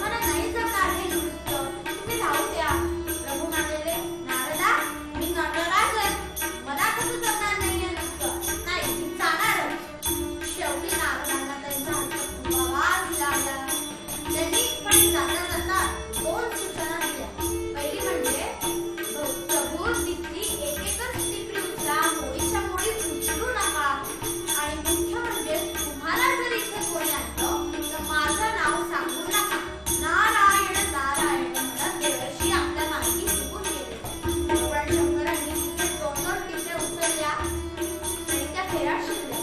मला नाही जमणार हे नृत्य. तुम्ही राहू द्या. प्रभू म्हणाले, नारदा, मी नटराज आहे. मला कसं जमणार नाही हे नृत्य? नाही, मी जाणारच. शेवटी नारदांना त्यांचा हट्ट पुरवावाच लागला. त्यांनी पण जाता जाता 2 सूचना दिल्या. पहिली म्हणजे, प्रभू, तिथली एकच टिपरी उचला, मोडीच्या मोडी उचलू नका. आणि मुख्य म्हणजे, तुम्हाला जर इथे कोणी आणलं तर माझं नाव सांगू नका. नारायण नारायण म्हणत देवर्षी आपल्या मार्गी निघून गेले. भगवान शंकरांनी तिथे 2 टिपऱ्या उचलल्या आणि त्या फेऱ्या शिरल्या.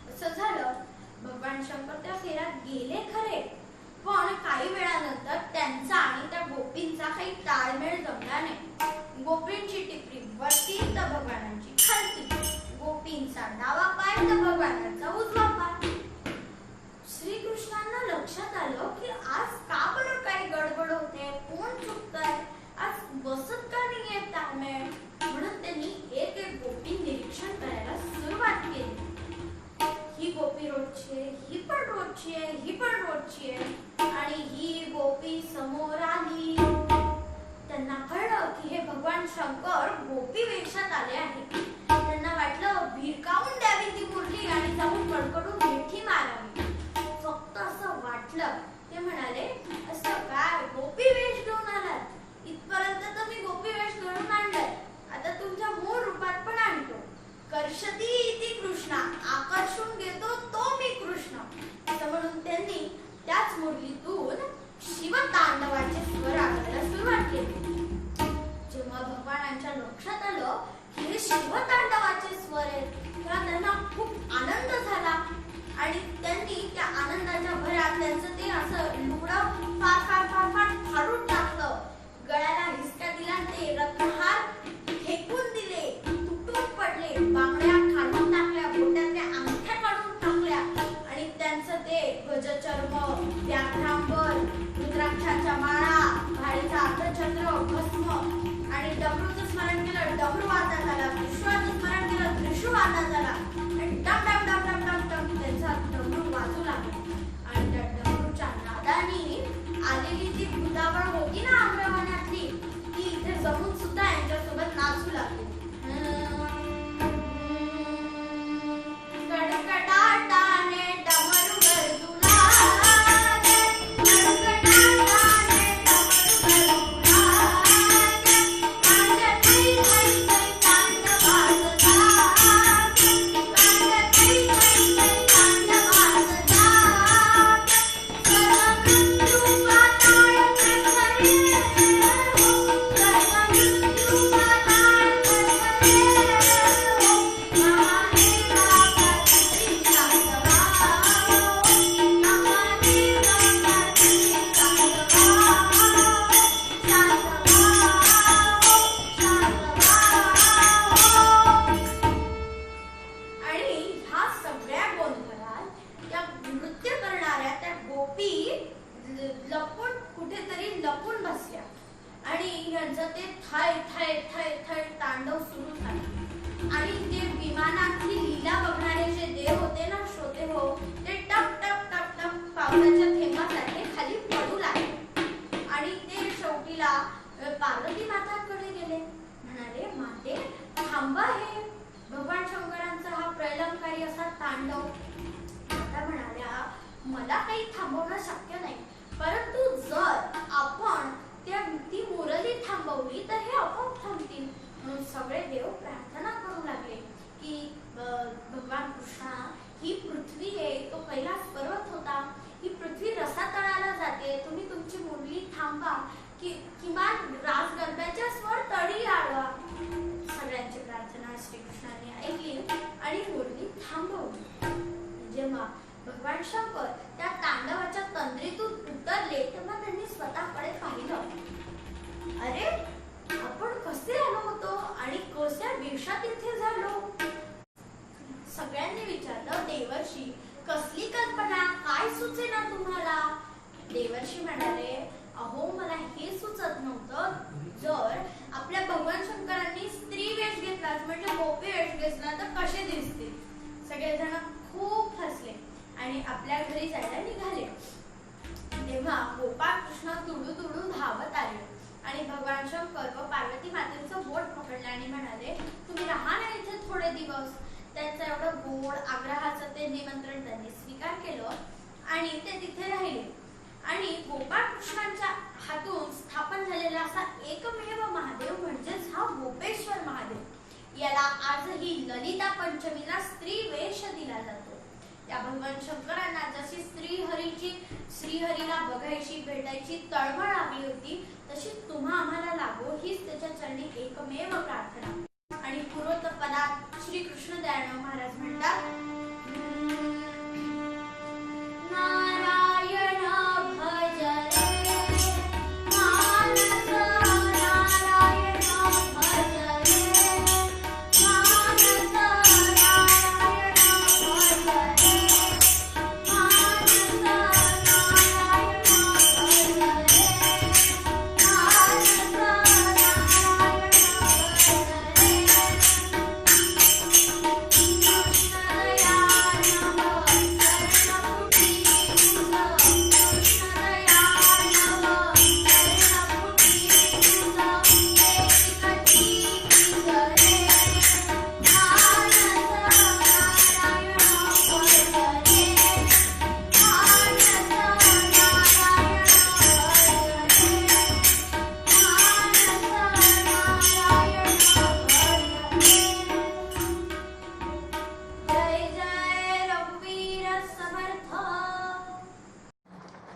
असं झालं. भगवान शंकर त्या फेऱ्यात गेले खरे, पण काही वेळानंतर त्यांचा आणि त्या गोपींचा काही ताळमेळ जमला नाही. गोपींची टिपरी वरती तर भगवानांची खालती. गोपींचा डावा पाय तर भगवानांचा उजवा पाय. श्रीकृष्णांना लक्षात आलं की आज का बरं काही गडबड होते, कोण चुकतंय, आज बसत का नाहीये ताळमेळ. म्हणून त्यांनी एक एक गोपी निरीक्षण करायला सुरुवात केली. ही गोपी रोजची आहे, ही पण रोजची आहे, ही पण रोजची आहे. आणि ही गोपी समोर आली. त्यांना कळलं की हे भगवान शंकर गोपी वेशात आले आहेत. त्यांना वाटलं भिरकावून द्यावी ती मुरली आणि जाऊन कडकडून मिठी मारावी. फक्त असं वाटलं. ते म्हणाले, असं काय गोपी वेश घेऊन आलात? इथपर्यंत तर मी गोपी वेश घडून आणलाय, आता तुमच्या मूळ रूपात पण आणतो. कर्षती इति कृष्णा, आकर्षून घेतो तो मी कृष्ण. असं म्हणून त्यांनी त्याच मुरलीतून शिवतांडवाचे स्वर आकारायला सुरुवात केली. जेव्हा भगवानांच्या लक्षात आलं की हे शिवतांडवाचे स्वर आहेत, तेव्हा त्यांना खूप आनंद झाला. आणि त्यांनी त्या आनंदाच्या भरात त्यांचं ते असं लुगडं फार फार फार फार फाडून टाकलं. गळ्याला हिसका दिला आणि ते रत्नहार फेकून दिले, तुटून पडले. बांगड्या काढून टाकल्या, बोटातल्या अंगठ्या काढून टाकल्या आणि त्यांचं ते गजचर्म, व्याघ्रांबर मला काही थांबवणं शक्य नाही, परंतु जर आपण ती मुरली थांबवली तर हे आपोआप थांबतील. म्हणून सगळे देव प्रार्थना करू लागले की भगवान कृष्णा, ही पृथ्वी आहे, तो कैलास पर्वत होता, ही पृथ्वी रसातळाला जाते, तुम्ही तुमची मुरली थांबवा, किमान रास गरब्याच्या स्वर तळी आडवा. सगळ्यांची प्रार्थना श्रीकृष्णाने ऐकली आणि मुरली थांबवली. जेव्हा भगवान शंकर त्या तांडवाच्या तंद्रीतून उतरले तेव्हा त्यांनी स्वतःकडे पाहिलं. अरे, आपण कसे आलो होतो आणि कशा वेशात इथे झालो? सगळ्यांनी विचारलं, देवर्षी कसली कल्पना, काय सुचेना तुम्हाला? देवर्षी म्हणाले, अहो मला हे सुचत नव्हतं, जर आपल्या भगवान शंकरांनी स्त्री वेश घेतला म्हणजे गोपी वेश घेतला तर कसे दिसतील? सगळेजण खूप हसले आणि आपल्या घरी जायला निघाले. तेव्हा गोपाळ कृष्ण तुडू तुडू धावत आले आणि भगवान शंकर व पार्वती मातेचं बोट पकडलं आणि म्हणाले, तुम्ही राहा ना इथे थोडे दिवस. त्यांचं एवढं गोड आग्रहाचं ते निमंत्रण त्यांनी स्वीकार केलं आणि ते तिथे राहिले. आणि गोपाळ कृष्णांच्या हातून स्थापन झालेला असा एकमेव महादेव म्हणजेच हा गोपेश्वर महादेव, याला आजही ललिता पंचमीला स्त्री वेश दिला जातो. त्या भगवान शंकरांना जशी श्रीहरीला बघायची भेटायची तळमळ लागली होती, तशी तुम्हा आम्हाला लागो हीच त्याच्या चरणी एकमेव प्रार्थना. आणि पूर्वोत्तर पदात श्री कृष्ण दयाळू महाराज म्हणतात, नारायण भज रे मानस, नारायण भज रे मानस, नारायण भज रे मानस, नारायण भज रे मानस,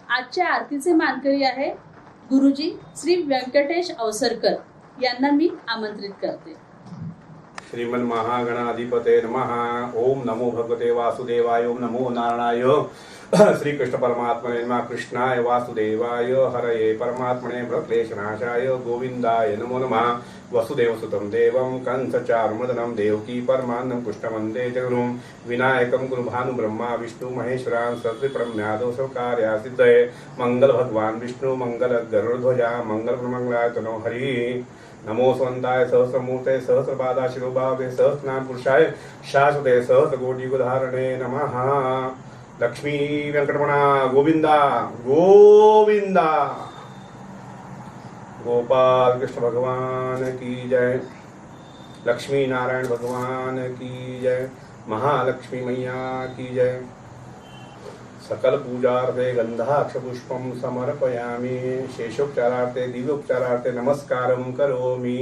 आजच्या आरतीचे मानकरी आहे गुरुजी श्री व्यंकटेश अवसरकर, यांना मी आमंत्रित करते. श्रीमन महागणाधिपते नमः. ओम नमो भगवते वासुदेवाय. ओम नमो नारायणाय. श्री कृष्ण परमात्मने नमः. कृष्णाय वासुदेवाय हरये परमात्मने प्रक्लेशनाशाय गोविंदाय नमो नमः. वसुदेवसुतं देवं कंसचारुमर्दनं देवकी परमान्नं कृष्णवन्दे जगद्गुरुं विनायकं गुरुभानुब्रह्मा विष्णु महेश्वरान् सर्वप्रम्यादो सर्वकार्या सिद्धये. मंगल भगवान विष्णु मंगल गरुड़ध्वजा मंगल मंगलाय तनो हरि. नमो स्वंताय सहस्रमूर्ते सहस्रपादा शिरोभावे सहस्रनाम पुरुषाय शाश्वते सहस्रकोटिगुधारणे नमः. लक्ष्मी वेंकटरमणा गोविंदा गोविंदा. गोपाल कृष्ण भगवान की जय. लक्ष्मी नारायण भगवान की जय. महालक्ष्मी मैया की जय. सकल पूजार्थे गंधाक्ष पुष्पम समर्पयामि. शेषोपचारार्थे दिव्योपचारार्थे नमस्कारं करोमि.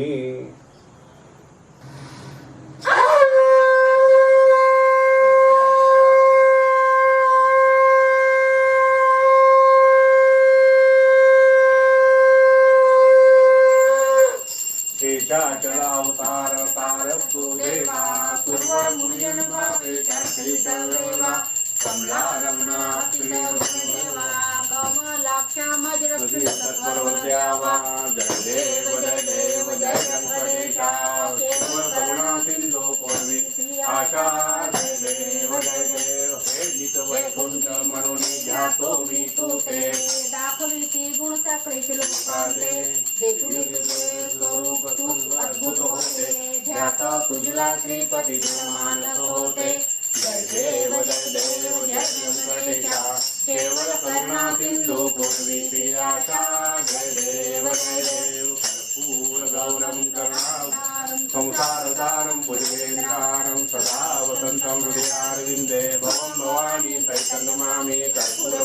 अवतार तारक देवा कुर्वन् मुनिजन भावे चर्चे चलेवा. कमला रमणा प्रियदेवा कमलाक्षामजरक्षि सत्वरोद्यावा. जय देव जय देव जय गणपतीशा केवल करुणा सिंधू पूर्वी आशा. जय देव जय देव हे नित वैकुंठ म्हणून ध्यातो मी तुते. दाखविती गुण साखळीचे लोकांचे देखुनी तुझे स्वरूप तूच अद्भुत होते. ध्याता तुझला श्रीपती मानस होते. जय देव जय देव जय गणपतीशा केवल करुणा सिंधू पूर्वी आशा. जय देव जय देव कर्पूर गौरम करुणावतारं संसारसारं भुजगेन्द्रारं सदा वसन्तं हृदयारविन्दे. भवं भवानी सहितं नमामि कर्पूर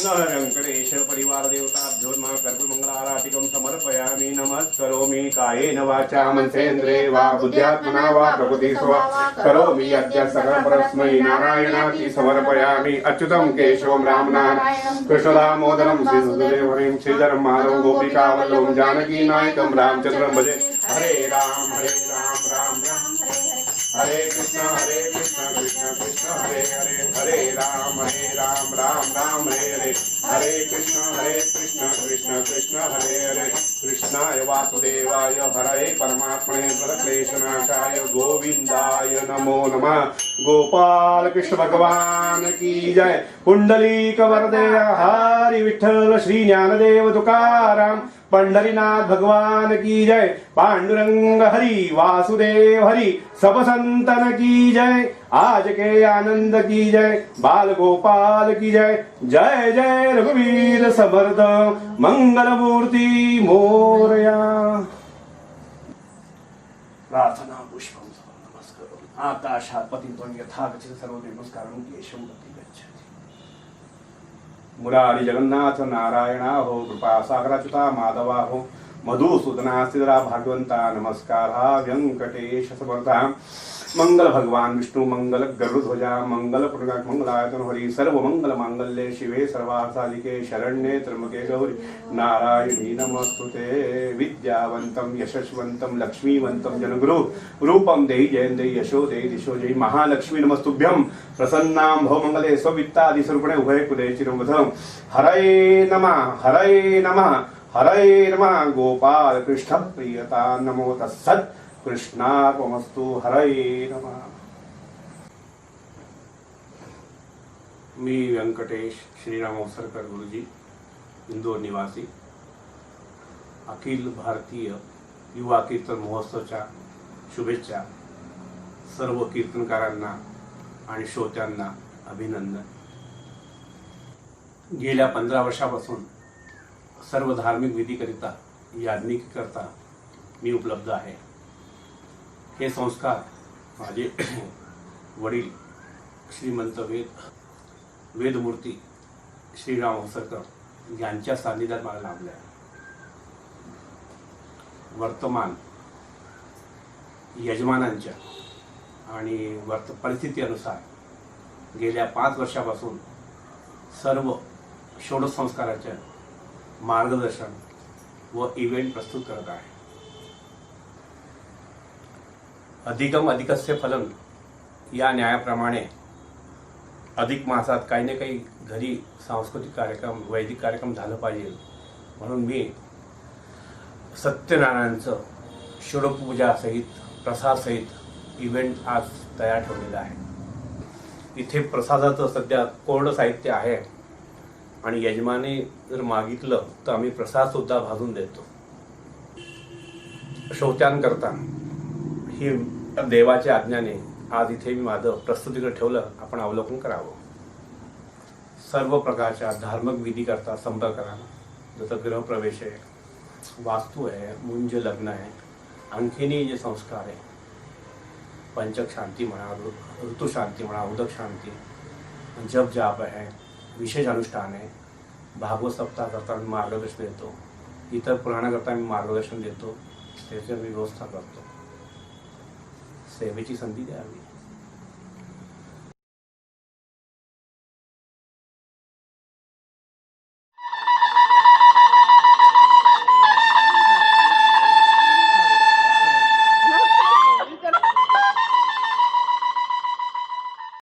कृष्ण वेंकटेश परिवार देवताभ्यो नमः कर्पूरमंगलारातिकं समर्पयामि नमस्करोमि कायेन वाचा मनसेन्द्रिये वा बुद्ध्यात्मना वा प्रकृति स्वभावात् करोमि यद्य सकलपरस्मै नारायणाति समर्पयामि अच्युतं केशवं रामनारायणं कृष्णदामोदरं श्रीसुदेवहरिं श्रीधरं माधवं गोपिकावल्लभं जानकीनायकं रामचन्द्रं भजे हरे राम राम राम हरे कृष्ण कृष्ण कृष्ण हरे हरे हरे राम राम राम हरे हरे हरे कृष्ण कृष्ण कृष्ण हरे हरे कृष्णाय वासुदेवाय हरे परमात्मने प्रणक्लेशनाशाय गोविंदाय नमो नमः गोपाल कृष्ण भगवान की जय पुंडलीक वरदे हरि विठ्ठल श्री ज्ञानदेव तुकाराम पंढरीनाथ भगवान की जय पांडुरंग हरि वासुदेव हरि सब संतन की जय आज के आनंद की जय बाल गोपाल की जय जय जय रघुवीर समर्थ मंगल मूर्ति मोरया प्रार्थना पुष्पम नमस्कार आकाशात पतितं यथा गच्छति सर्वदेव नमस्कारं केशवं प्रति गच्छति मुरारी जगन्नाथ नारायणा हो कृपा सागराच्युता माधवा हो मधुसूदना श्रीधरा भागवंता नमस्कार व्यंकटेश समर्था मंगल भगवान विष्णु मंगल गरुध्वजा मंगल पुण्यक मंगलायतन हरि सर्व मंगल मांगल्ये शिवे सर्वार्थसाधिके शरण्ये त्र्यंबके गौरी नारायणी नमस्तुते विद्यावंतं यशस्वंतं लक्ष्मीवंतं जनगुरु रूपं देहि जयं देहि यशो देहि दिशो जयि महालक्ष्मी नमस्तुभ्यं प्रसन्नां भवमंगले स्ववित्तादि स्वरूपिणे उभय कुले चिरंवधं हरये नमः हरये नमः गोपाल कृष्ण प्रियता नमो तत्सत् कृष्णार्पणमस्तु हरये नमः। मी व्यंकटेश श्रीराम अवसरकर गुरुजी इंदोर निवासी अखिल भारतीय युवा कीर्तन महोत्सवच्या शुभेच्छा सर्व कीर्तनकारांना आणि श्रोत्यांना अभिनंदन। गेल्या 15 वर्षापासून सर्व धार्मिक विधीकरिता याज्ञिकीकरता मी उपलब्ध आहे। हे संस्कार माझे वडील श्रीमंत वेदमूर्ती श्रीराम अवसरकर यांच्या सान्निध्यात मला लाभले आहे। वर्तमान यजमानांच्या आणि परिस्थितीनुसार गेल्या 5 वर्षापासून सर्व षोडश संस्काराचे मार्गदर्शन व इव्हेंट प्रस्तुत करत आहे। अधिकम अधिकस्य फलन या न्यायाप्रमाणे अधिक मासात काही ना काही घरी सांस्कृतिक कार्यक्रम वैदिक कार्यक्रम झालं पाहिजे म्हणून मी सत्यनारायणचं षोडपूजासहित प्रसादसहित इव्हेंट आज तयार ठेवलेला आहे। इथे प्रसादाचं सध्या कोरडं साहित्य आहे आणि यजमानी जर मागितलं तर आम्ही प्रसादसुद्धा भाजून देतो। श्रोत्यांकरता ही देवाच्या आज्ञाने आज इथे मी माझं प्रस्तुतीकडे ठेवलं, आपण अवलोकन करावं। सर्व प्रकारच्या धार्मिक विधी करता संपर्क करा, जसं गृहप्रवेश आहे, वास्तू आहे, मुंज लग्न आहे, आणखीनही जे संस्कार आहे, पंचक शांती म्हणा, ऋतुशांती म्हणा, उदक शांती, जप जाप आहे, विशेष अनुष्ठान आहे, भागवत सप्ताह करता मी मार्गदर्शन देतो, इतर पुराणाकरता मी मार्गदर्शन देतो, त्याची मी व्यवस्था करतो। सेवेची संधी द्यावी।